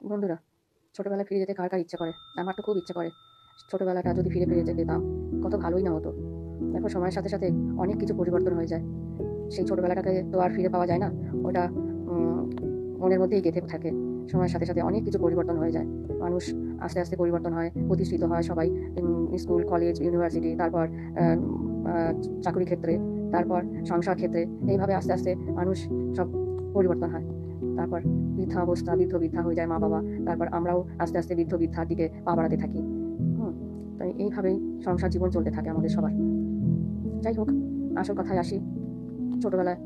বন্ধুরা, ছোটবেলায় ফিরে যেতে কার কার ইচ্ছা করে? আমার তো খুব ইচ্ছা করে। ছোটবেলাটা যদি ফিরে পেয়ে যেতাম, কত ভালোই না হতো। দেখো, সময়ের সাথে সাথে অনেক কিছু পরিবর্তন হয়ে যায়। সেই ছোটবেলাটাকে তো আর ফিরে পাওয়া যায় না। ওটা উম, মনের মধ্যেই গেঁথে থাকে। সময়ের সাথে সাথে অনেক কিছু পরিবর্তন হয়ে যায়। মানুষ আস্তে আস্তে পরিবর্তন হয়, প্রতিষ্ঠিত হয় সবাই। স্কুল, কলেজ, ইউনিভার্সিটি, তারপর আহ, আহ, চাকরি ক্ষেত্রে, তারপর সংসার ক্ষেত্রে, এইভাবে আস্তে আস্তে মানুষ সব পরিবর্তন হয়। তারপর বৃদ্ধা অবস্থা, বৃদ্ধা হয়ে যায় মা বাবা। তারপর আমরাও আস্তে আস্তে বৃদ্ধার দিকে পা বাড়াতে থাকি। হুম তাই এইভাবেই সংসার জীবন চলতে থাকে আমাদের সবার। যাই হোক, আসল কথায় আসি। ছোটবেলায়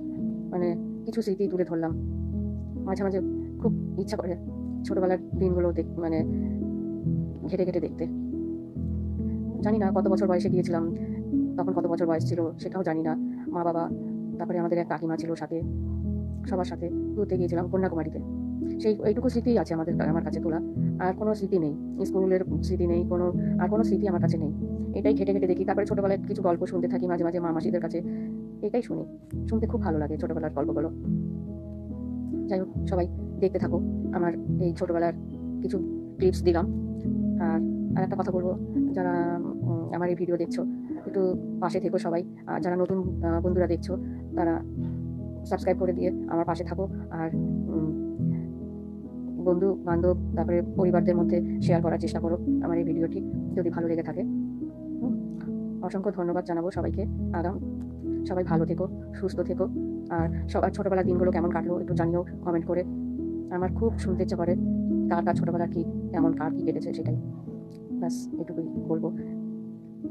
মানে কিছু স্মৃতি তুলে ধরলাম। মাঝে মাঝে খুব ইচ্ছা করে ছোটবেলার দিনগুলো মানে ঘেটে ঘেটে দেখতে। জানি না কত বছর বয়সে গিয়েছিলাম, তখন কত বছর বয়স ছিল সেটাও জানি না। মা বাবা, তারপরে আমাদের এক কাকিমা ছিল সাথে, সবার সাথে ঘুরতে গিয়েছিলাম কন্যাকুমারীতে। এইটুকু স্মৃতিই আছে আমার কাছে তোলা। আর কোনো স্মৃতি নেই, স্কুলের স্মৃতি নেই কোনো। আর কোনো স্মৃতি আমার কাছে নেই। এটাই ঘেটে ঘেটে দেখি। তারপরে ছোটবেলায় কিছু গল্প শুনতে থাকি মাঝে মাঝে মা মাসিদের কাছে। এটাই শুনি, শুনতে খুব ভালো লাগে ছোটবেলার গল্পগুলো। যাই হোক, সবাই দেখতে থাকো আমার এই ছোটবেলার কিছু ক্লিপস দিলাম। আর আর একটা কথা বলবো, যারা আমার এই ভিডিও দেখছো, একটু পাশে থেকো সবাই। আর যারা নতুন বন্ধুরা দেখছো, তারা সাবস্ক্রাইব করে দিয়ে আমার পাশে থাকো। আর বন্ধু বান্ধব, তারপরে পরিবারদের মধ্যে শেয়ার করার চেষ্টা করো আমার এই ভিডিওটি, যদি ভালো লেগে থাকে। হুম, অসংখ্য ধন্যবাদ জানাবো সবাইকে। আগাম সবাই ভালো থেকো, সুস্থ থেকো। আর সবার ছোটবেলার দিনগুলো কেমন কাটলো একটু জানিও কমেন্ট করে। আমার খুব শুনতে ইচ্ছা করে কার কার ছোটবেলার কি কেমন, কার কি কেটেছে সেটাই। ব্যাস এটুকুই বলবো।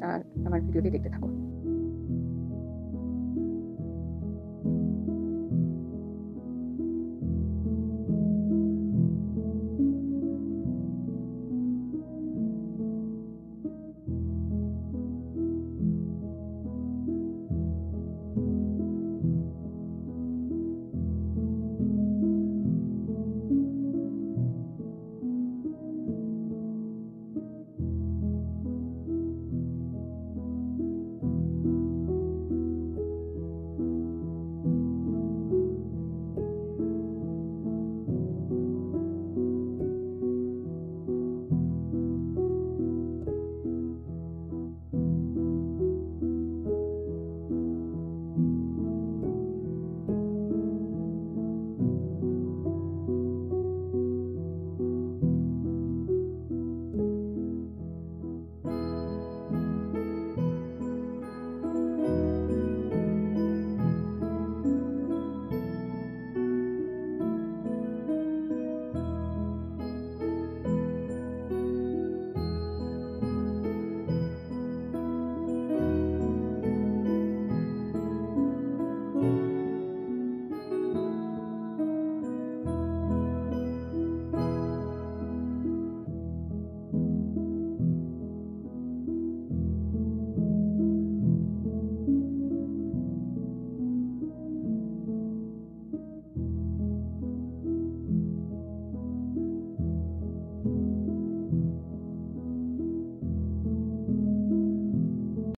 আর আমার ভিডিওটি দেখতে থাকো।